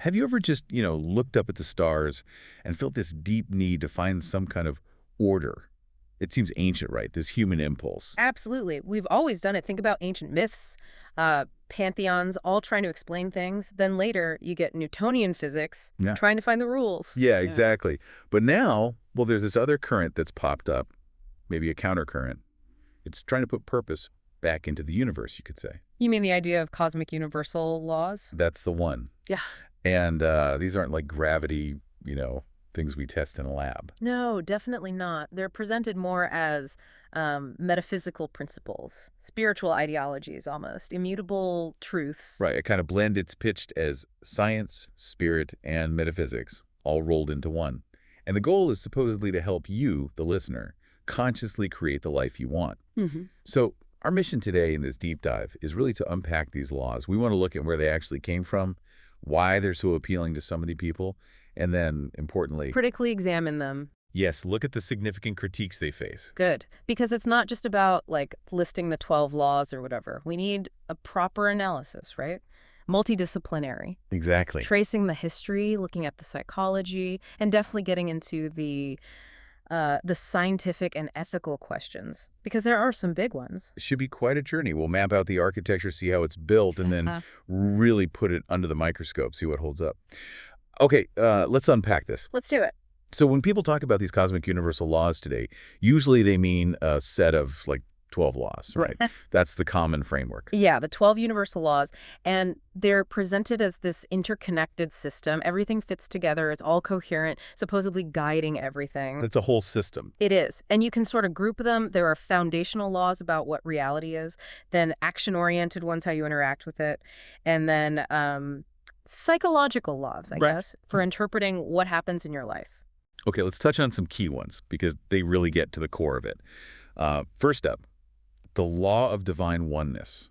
Have you ever just, looked up at the stars and felt this deep need to find some kind of order? It seems ancient, right? This human impulse. Absolutely. We've always done it. Think about ancient myths, pantheons, all trying to explain things. Then later, you get Newtonian physics Yeah. trying to find the rules. Yeah, Yeah. exactly. But now, well, there's this other current that's popped up, maybe a countercurrent. It's trying to put purpose back into the universe, you could say. You mean the idea of cosmic universal laws? That's the one. Yeah. And these aren't like gravity, things we test in a lab. No, definitely not. They're presented more as metaphysical principles, spiritual ideologies almost, immutable truths. Right, a kind of blend. It's pitched as science, spirit, and metaphysics, all rolled into one. And the goal is supposedly to help you, the listener, consciously create the life you want. Mm-hmm. So our mission today in this deep dive is really to unpack these laws. We want to look at where they actually came from, why they're so appealing to so many people, and then, importantly, Critically examine them. yes, look at the significant critiques they face. Good. Because it's not just about, like, listing the 12 laws or whatever. We need a proper analysis, right? Multidisciplinary. Exactly. Tracing the history, looking at the psychology, and definitely getting into the scientific and ethical questions, because there are some big ones. It should be quite a journey. We'll map out the architecture, see how it's built, and then really put it under the microscope, see what holds up. Okay, let's unpack this. Let's do it. So when people talk about these cosmic universal laws today, usually they mean a set of, 12 laws, right? That's the common framework. Yeah, the 12 universal laws, and they're presented as this interconnected system. Everything fits together. It's all coherent, supposedly guiding everything. That's a whole system. It is. And you can sort of group them. There are foundational laws about what reality is, then action-oriented ones, how you interact with it, and then psychological laws, I guess, for interpreting what happens in your life. Okay, let's touch on some key ones because they really get to the core of it. First up, the law of divine oneness.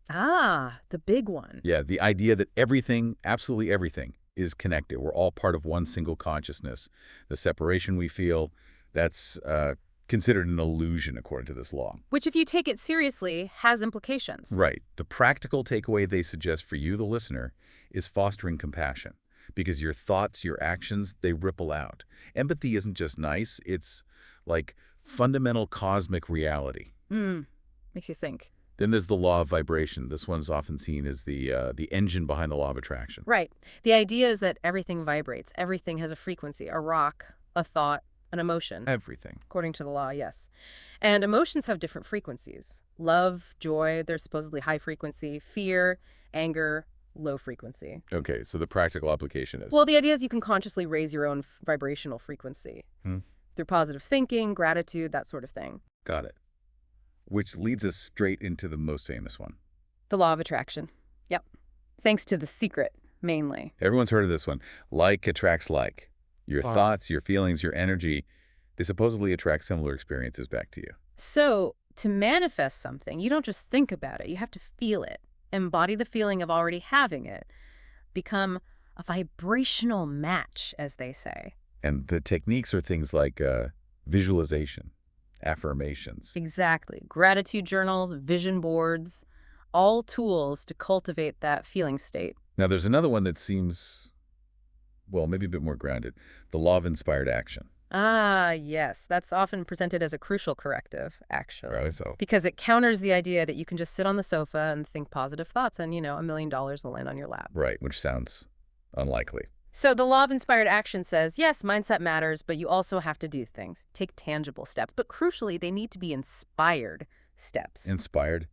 Ah, the big one. Yeah, the idea that everything, absolutely everything, is connected. We're all part of one single consciousness. The separation we feel, that's considered an illusion according to this law. Which, if you take it seriously, has implications. Right. The practical takeaway they suggest for you, the listener, is fostering compassion. Because your thoughts, your actions, they ripple out. Empathy isn't just nice, it's like fundamental cosmic reality. Makes you think. Then there's the law of vibration. This one's often seen as the engine behind the law of attraction. Right. The idea is that everything vibrates. Everything has a frequency, a rock, a thought, an emotion. Everything. According to the law, yes. And emotions have different frequencies. Love, joy, they're supposedly high frequency. Fear, anger, low frequency. Okay, so the practical application is? Well, the idea is you can consciously raise your own vibrational frequency through positive thinking, gratitude, that sort of thing. Got it. Which leads us straight into the most famous one. The law of attraction. Yep. Thanks to The Secret, mainly. Everyone's heard of this one. Like attracts like. Your thoughts, your feelings, your energy, they supposedly attract similar experiences back to you. So, to manifest something, you don't just think about it. You have to feel it. Embody the feeling of already having it. Become a vibrational match, as they say. And the techniques are things like visualization, affirmations. Exactly. Gratitude journals, vision boards, all tools to cultivate that feeling state. Now, there's another one that seems, well, maybe a bit more grounded. The law of inspired action. Ah, yes. That's often presented as a crucial corrective, actually. Right, so. Because it counters the idea that you can just sit on the sofa and think positive thoughts and, $1 million will land on your lap. Right, which sounds unlikely. So the law of inspired action says, yes, mindset matters, but you also have to do things. Take tangible steps. But crucially, they need to be inspired steps. Inspired?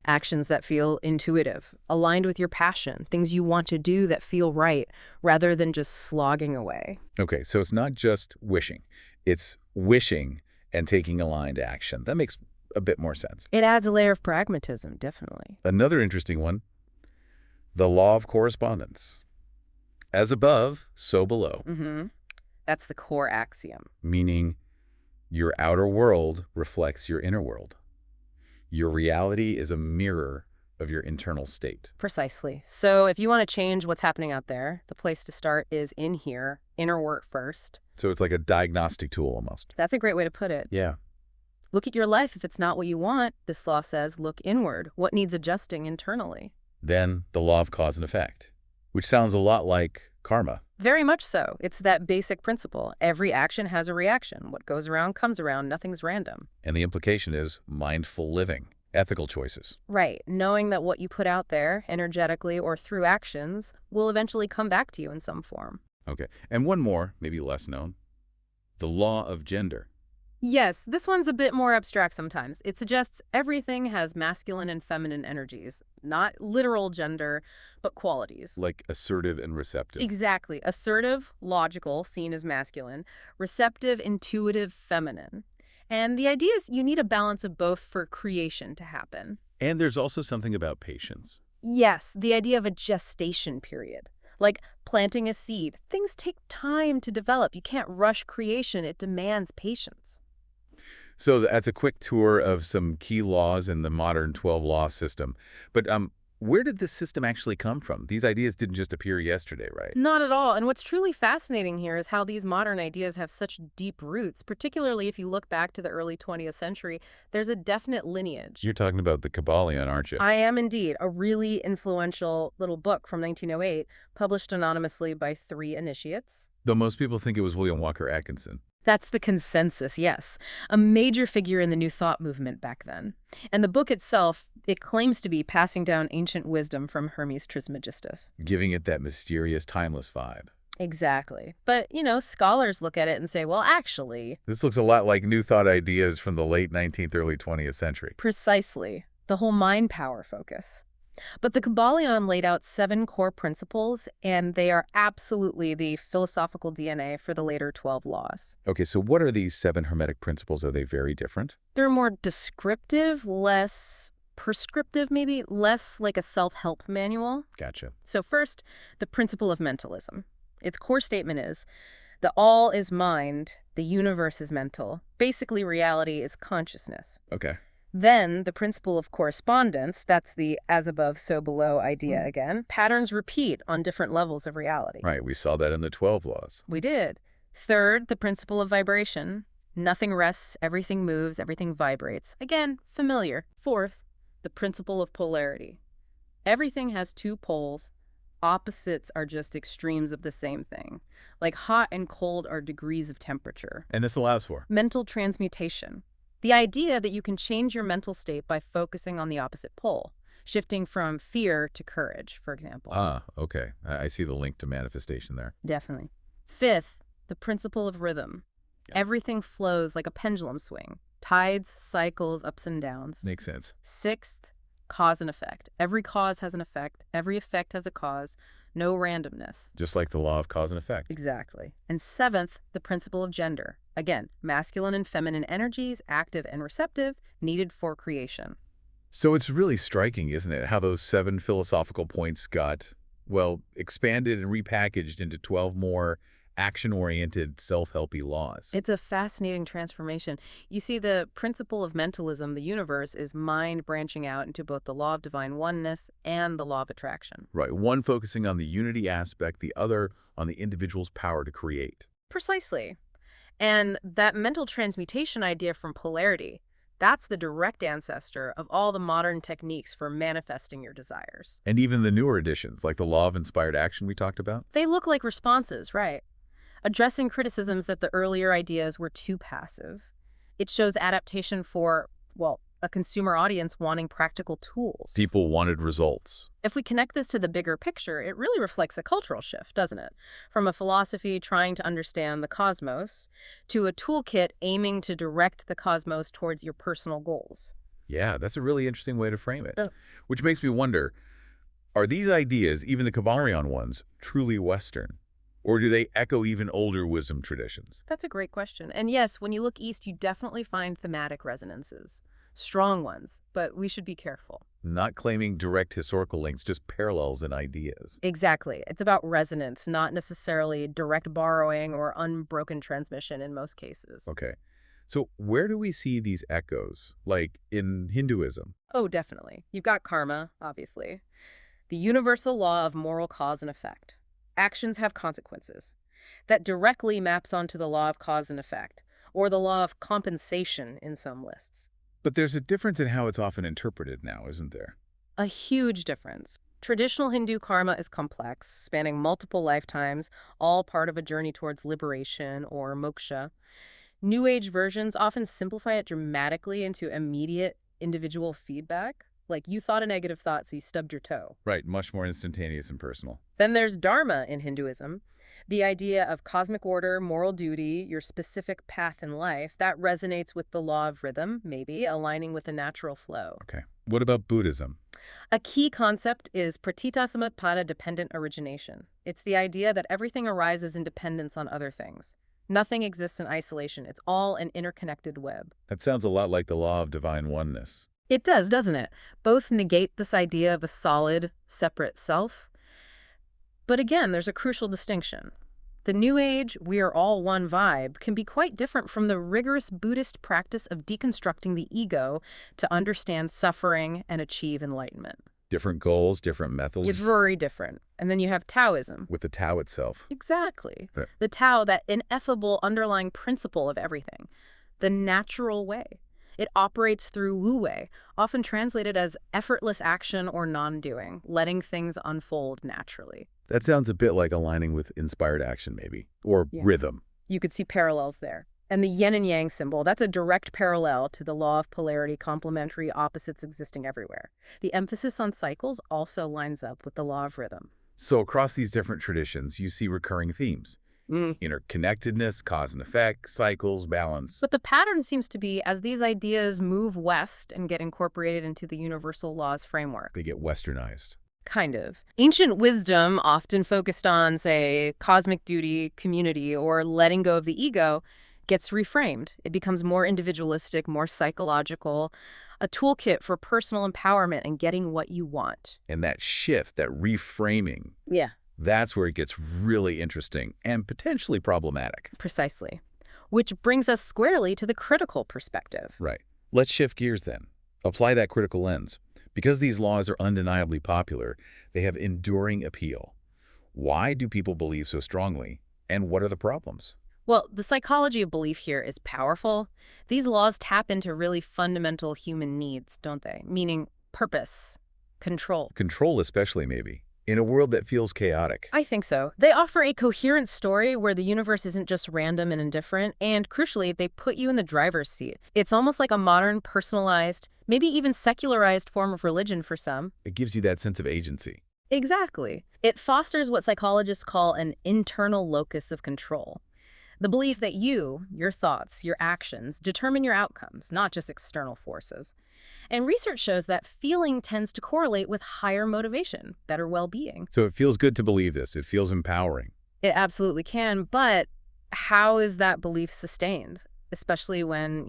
Actions that feel intuitive, aligned with your passion, things you want to do that feel right, rather than just slogging away. Okay, so it's not just wishing. It's wishing and taking aligned action. That makes a bit more sense. It adds a layer of pragmatism, definitely. Another interesting one, the law of correspondence. As above, so below. That's the core axiom. Meaning your outer world reflects your inner world. Your reality is a mirror of your internal state. Precisely. So if you want to change what's happening out there, the place to start is in here, inner work first. So it's like a diagnostic tool almost. That's a great way to put it. Yeah. Look at your life. If it's not what you want, this law says, look inward. What needs adjusting internally? Then the law of cause and effect, which sounds a lot like Karma. Very much so. It's that basic principle. Every action has a reaction. What goes around comes around. Nothing's random. And the implication is mindful living, ethical choices. Right. Knowing that what you put out there, energetically or through actions, will eventually come back to you in some form. Okay. And one more, maybe less known. The law of gender. Yes, this one's a bit more abstract sometimes. It suggests everything has masculine and feminine energies. Not literal gender, but qualities. Like assertive and receptive. Exactly. Assertive, logical, seen as masculine. Receptive, intuitive, feminine. And the idea is you need a balance of both for creation to happen. And there's also something about patience. Yes, the idea of a gestation period. Like planting a seed. Things take time to develop. You can't rush creation. It demands patience. So that's a quick tour of some key laws in the modern 12-law system. But where did this system actually come from? These ideas didn't just appear yesterday, right? Not at all. And what's truly fascinating here is how these modern ideas have such deep roots, particularly if you look back to the early 20th century. There's a definite lineage. You're talking about the Kybalion, aren't you? I am indeed. A really influential little book from 1908, published anonymously by 3 initiates. Though most people think it was William Walker Atkinson. That's the consensus, yes. A major figure in the New Thought movement back then. And the book itself, it claims to be passing down ancient wisdom from Hermes Trismegistus. Giving it that mysterious, timeless vibe. Exactly. But, scholars look at it and say, well, actually... This looks a lot like New Thought ideas from the late 19th, early 20th century. Precisely. The whole mind power focus. But the Kybalion laid out 7 core principles, and they are absolutely the philosophical DNA for the later 12 laws. Okay, so what are these 7 Hermetic principles? Are they very different? They're more descriptive, less prescriptive maybe, less like a self-help manual. Gotcha. So first, the principle of mentalism. Its core statement is, the all is mind, the universe is mental. Basically, reality is consciousness. Okay. Then, the principle of correspondence, that's the as above, so below idea again. Patterns repeat on different levels of reality. Right, we saw that in the 12 laws. We did. Third, the principle of vibration. Nothing rests, everything moves, everything vibrates. Again, familiar. Fourth, the principle of polarity. Everything has 2 poles. Opposites are just extremes of the same thing. Like hot and cold are degrees of temperature. And this allows for? Mental transmutation. The idea that you can change your mental state by focusing on the opposite pole, shifting from fear to courage, for example. Ah, okay. I see the link to manifestation there. Definitely. Fifth, the principle of rhythm. Yeah. Everything flows like a pendulum swing. Tides, cycles, ups and downs. Makes sense. Sixth, cause and effect. Every cause has an effect. Every effect has a cause. No randomness. Just like the law of cause and effect. Exactly. And seventh, the principle of gender. Again, masculine and feminine energies, active and receptive, needed for creation. So it's really striking, isn't it, how those 7 philosophical points got, well, expanded and repackaged into 12 more action-oriented, self-helpy laws. It's a fascinating transformation. You see, the principle of mentalism, the universe, is mind branching out into both the law of divine oneness and the law of attraction. Right, one focusing on the unity aspect, the other on the individual's power to create. Precisely. And that mental transmutation idea from polarity, that's the direct ancestor of all the modern techniques for manifesting your desires. And even the newer additions, like the law of inspired action we talked about? They look like responses, right? Addressing criticisms that the earlier ideas were too passive. It shows adaptation for, well, a consumer audience wanting practical tools. People wanted results. If we connect this to the bigger picture, it really reflects a cultural shift, doesn't it? From a philosophy trying to understand the cosmos to a toolkit aiming to direct the cosmos towards your personal goals. Yeah, that's a really interesting way to frame it. Which makes me wonder, are these ideas, even the Kybalion ones, truly Western? Or do they echo even older wisdom traditions? That's a great question. And yes, when you look east, you definitely find thematic resonances. Strong ones, but we should be careful. Not claiming direct historical links, just parallels in ideas. Exactly. It's about resonance, not necessarily direct borrowing or unbroken transmission in most cases. Okay. So where do we see these echoes, like in Hinduism? Oh, definitely. You've got karma, obviously. The universal law of moral cause and effect. Actions have consequences. That directly maps onto the law of cause and effect, or the law of compensation in some lists. But there's a difference in how it's often interpreted now, isn't there? A huge difference. Traditional Hindu karma is complex, spanning multiple lifetimes, all part of a journey towards liberation or moksha. New Age versions often simplify it dramatically into immediate individual feedback. Like you thought a negative thought, so you stubbed your toe. Right, much more instantaneous and personal. Then there's Dharma in Hinduism, the idea of cosmic order, moral duty, your specific path in life. That resonates with the law of rhythm, maybe, aligning with the natural flow. Okay. What about Buddhism? A key concept is pratityasamutpada dependent origination. It's the idea that everything arises in dependence on other things. Nothing exists in isolation. It's all an interconnected web. That sounds a lot like the law of divine oneness. It does, doesn't it? Both negate this idea of a solid, separate self. But again, there's a crucial distinction. The New Age, we are all one vibe, can be quite different from the rigorous Buddhist practice of deconstructing the ego to understand suffering and achieve enlightenment. Different goals, different methods. It's very different. And then you have Taoism. With the Tao itself. Exactly. Yeah. The Tao, that ineffable underlying principle of everything. The natural way. It operates through wu wei, often translated as effortless action or non-doing, letting things unfold naturally. That sounds a bit like aligning with inspired action, maybe. Or rhythm. You could see parallels there. And the yin and yang symbol, that's a direct parallel to the law of polarity, complementary opposites existing everywhere. The emphasis on cycles also lines up with the law of rhythm. So across these different traditions, you see recurring themes. Interconnectedness, cause and effect, cycles, balance. But the pattern seems to be as these ideas move west and get incorporated into the universal laws framework. They get westernized. Kind of. Ancient wisdom, often focused on, say, cosmic duty, community, or letting go of the ego, gets reframed. It becomes more individualistic, more psychological, a toolkit for personal empowerment and getting what you want. And that shift, that reframing, that's where it gets really interesting and potentially problematic. Precisely. Which brings us squarely to the critical perspective. Right. Let's shift gears then. Apply that critical lens. Because these laws are undeniably popular, they have enduring appeal. Why do people believe so strongly, and what are the problems? Well, the psychology of belief here is powerful. These laws tap into really fundamental human needs, don't they? Meaning purpose, control. Control especially, maybe. In a world that feels chaotic. I think so. They offer a coherent story where the universe isn't just random and indifferent, and crucially, they put you in the driver's seat. It's almost like a modern, personalized, maybe even secularized form of religion for some. It gives you that sense of agency. Exactly. It fosters what psychologists call an internal locus of control. The belief that you, your thoughts, your actions, determine your outcomes, not just external forces. And research shows that feeling tends to correlate with higher motivation, better well-being. So it feels good to believe this. It feels empowering. It absolutely can, but how is that belief sustained? Especially when,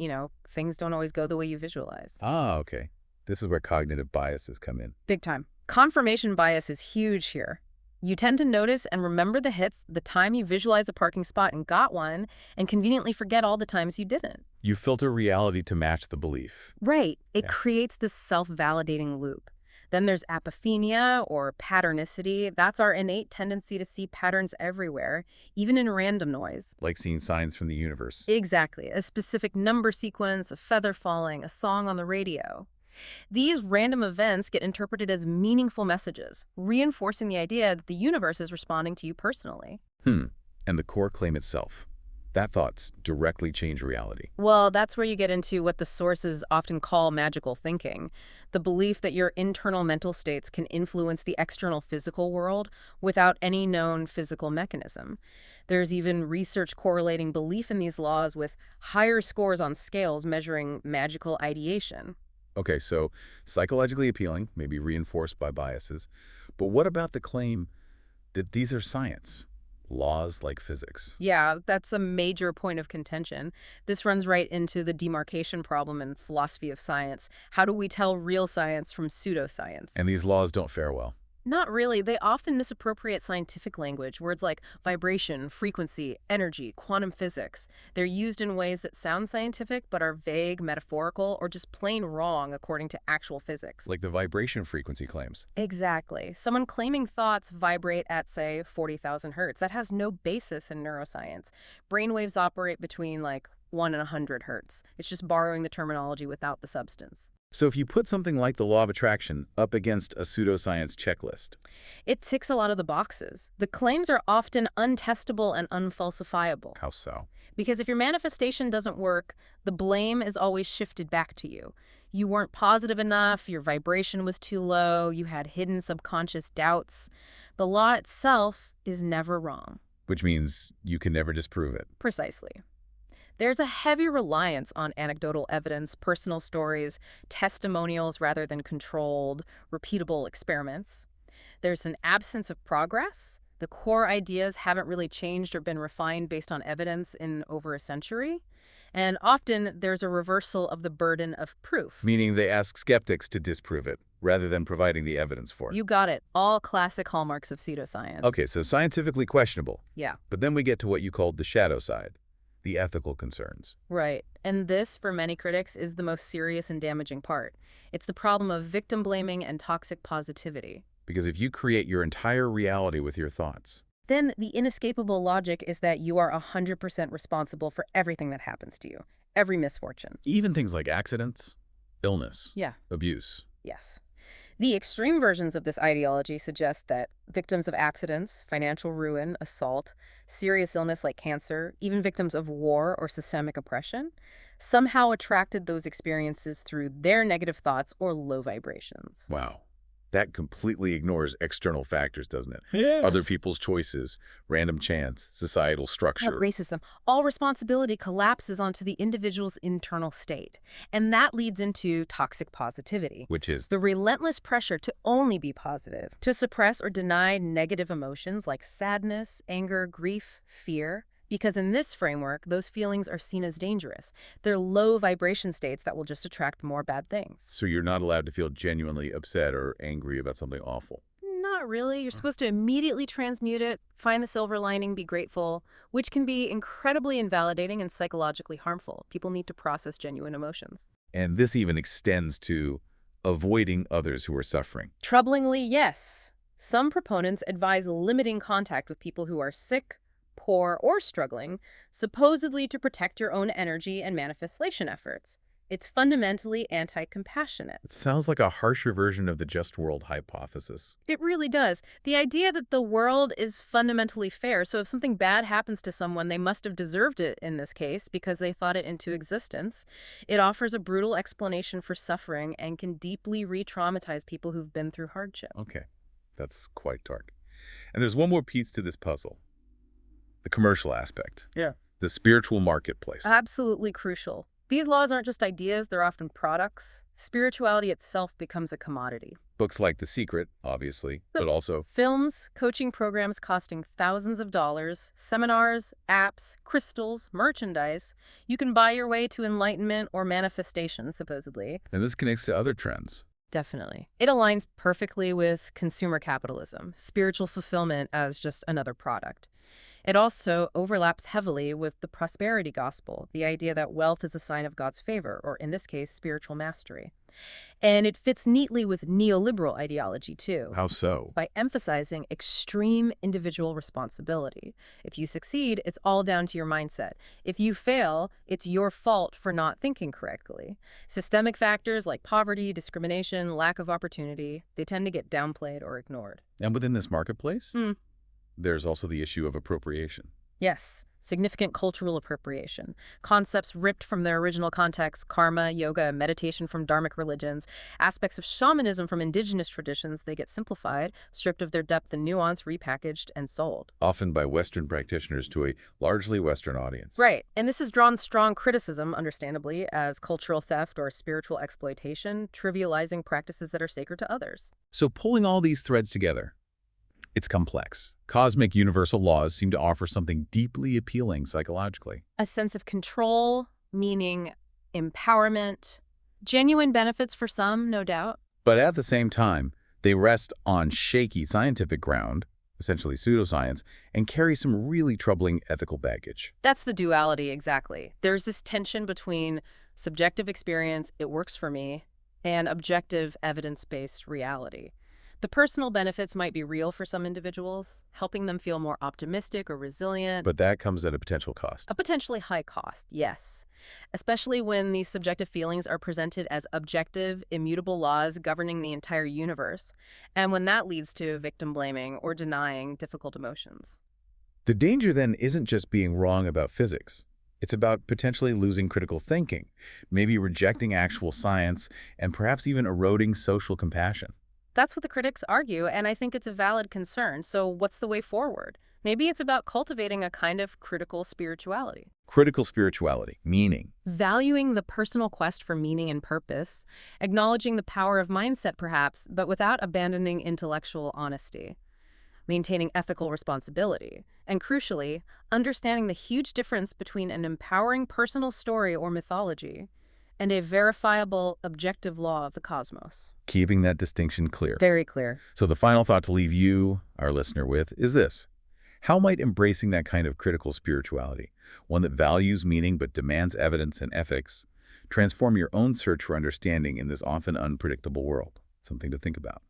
things don't always go the way you visualize. Ah, okay. This is where cognitive biases come in. Big time. Confirmation bias is huge here. You tend to notice and remember the hits the time you visualize a parking spot and got one, and conveniently forget all the times you didn't. You filter reality to match the belief. Right. It creates this self-validating loop. Then there's apophenia or patternicity. That's our innate tendency to see patterns everywhere, even in random noise. Like seeing signs from the universe. Exactly. A specific number sequence, a feather falling, a song on the radio. These random events get interpreted as meaningful messages, reinforcing the idea that the universe is responding to you personally. And the core claim itself. That thoughts directly change reality. Well, that's where you get into what the sources often call magical thinking, the belief that your internal mental states can influence the external physical world without any known physical mechanism. There's even research correlating belief in these laws with higher scores on scales measuring magical ideation. Okay, so psychologically appealing, maybe reinforced by biases. But what about the claim that these are science? Laws like physics. Yeah, that's a major point of contention. This runs right into the demarcation problem in philosophy of science. How do we tell real science from pseudoscience? And these laws don't fare well. Not really. They often misappropriate scientific language, words like vibration, frequency, energy, quantum physics. They're used in ways that sound scientific but are vague, metaphorical, or just plain wrong according to actual physics. Like the vibration frequency claims. Exactly. Someone claiming thoughts vibrate at, say, 40,000 hertz. That has no basis in neuroscience. Brainwaves operate between, 1 and 100 hertz. It's just borrowing the terminology without the substance. So if you put something like the law of attraction up against a pseudoscience checklist, It ticks a lot of the boxes. The claims are often untestable and unfalsifiable. how so? Because if your manifestation doesn't work, the blame is always shifted back to you. You weren't positive enough, your vibration was too low, you had hidden subconscious doubts. The law itself is never wrong. Which means you can never disprove it. Precisely. There's a heavy reliance on anecdotal evidence, personal stories, testimonials rather than controlled, repeatable experiments. There's an absence of progress. The core ideas haven't really changed or been refined based on evidence in over a century. And often there's a reversal of the burden of proof. Meaning they ask skeptics to disprove it, rather than providing the evidence for it. You got it. All classic hallmarks of pseudoscience. Okay, so scientifically questionable. Yeah. But then we get to what you called the shadow side, the ethical concerns. Right. And this, for many critics, is the most serious and damaging part. It's the problem of victim blaming and toxic positivity. Because if you create your entire reality with your thoughts, Then the inescapable logic is that you are 100% responsible for everything that happens to you, every misfortune. even things like accidents, illness, Yeah. abuse. Yes. The extreme versions of this ideology suggest that victims of accidents, financial ruin, assault, serious illness like cancer, even victims of war or systemic oppression, somehow attracted those experiences through their negative thoughts or low vibrations. Wow. That completely ignores external factors, doesn't it? Yeah. Other people's choices, random chance, societal structure. Erases them. All responsibility collapses onto the individual's internal state. And that leads into toxic positivity. Which is, The relentless pressure to only be positive, to suppress or deny negative emotions like sadness, anger, grief, fear. Because in this framework, those feelings are seen as dangerous. They're low vibration states that will just attract more bad things. so you're not allowed to feel genuinely upset or angry about something awful. Not really. You're supposed to immediately transmute it, find the silver lining, be grateful, which can be incredibly invalidating and psychologically harmful. People need to process genuine emotions. And this even extends to avoiding others who are suffering. Troublingly, yes. Some proponents advise limiting contact with people who are sick, poor, or struggling, supposedly to protect your own energy and manifestation efforts. It's fundamentally anti-compassionate. It sounds like a harsher version of the just world hypothesis. It really does. The idea that the world is fundamentally fair, so if something bad happens to someone, they must have deserved it in this case because they thought it into existence. It offers a brutal explanation for suffering and can deeply re-traumatize people who've been through hardship. Okay, that's quite dark. And there's one more piece to this puzzle. The commercial aspect. Yeah. The spiritual marketplace. Absolutely crucial. These laws aren't just ideas, they're often products. Spirituality itself becomes a commodity. Books like The Secret, obviously, but also Films, coaching programs costing thousands of dollars, seminars, apps, crystals, merchandise. You can buy your way to enlightenment or manifestation, supposedly. and this connects to other trends. Definitely. It aligns perfectly with consumer capitalism, spiritual fulfillment as just another product. It also overlaps heavily with the prosperity gospel, the idea that wealth is a sign of God's favor, or in this case, spiritual mastery. And it fits neatly with neoliberal ideology, too, How so? by emphasizing extreme individual responsibility. If you succeed, it's all down to your mindset. If you fail, it's your fault for not thinking correctly. Systemic factors like poverty, discrimination, lack of opportunity, they tend to get downplayed or ignored. And within this marketplace, Hmm. there's also the issue of appropriation. Yes, significant cultural appropriation. Concepts ripped from their original context, karma, yoga, meditation from dharmic religions, aspects of shamanism from indigenous traditions, they get simplified, stripped of their depth and nuance, repackaged, and sold. Often by Western practitioners to a largely Western audience. Right, and this has drawn strong criticism, understandably, as cultural theft or spiritual exploitation, trivializing practices that are sacred to others. So pulling all these threads together, it's complex. Cosmic universal laws seem to offer something deeply appealing psychologically. A sense of control, meaning empowerment, genuine benefits for some, no doubt. But at the same time, they rest on shaky scientific ground, essentially pseudoscience, and carry some really troubling ethical baggage. That's the duality, exactly. There's this tension between subjective experience, it works for me, and objective evidence-based reality. The personal benefits might be real for some individuals, helping them feel more optimistic or resilient. But that comes at a potential cost. A potentially high cost, yes. Especially when these subjective feelings are presented as objective, immutable laws governing the entire universe, and when that leads to victim blaming or denying difficult emotions. The danger then isn't just being wrong about physics. It's about potentially losing critical thinking, maybe rejecting actual science, and perhaps even eroding social compassion. That's what the critics argue, and I think it's a valid concern. So what's the way forward? Maybe it's about cultivating a kind of critical spirituality. Critical spirituality, meaning. Valuing the personal quest for meaning and purpose, acknowledging the power of mindset perhaps, but without abandoning intellectual honesty. Maintaining ethical responsibility, and crucially, understanding the huge difference between an empowering personal story or mythology and a verifiable, objective law of the cosmos. Keeping that distinction clear. Very clear. So the final thought to leave you, our listener, with is this. How might embracing that kind of critical spirituality, one that values meaning but demands evidence and ethics, transform your own search for understanding in this often unpredictable world? Something to think about.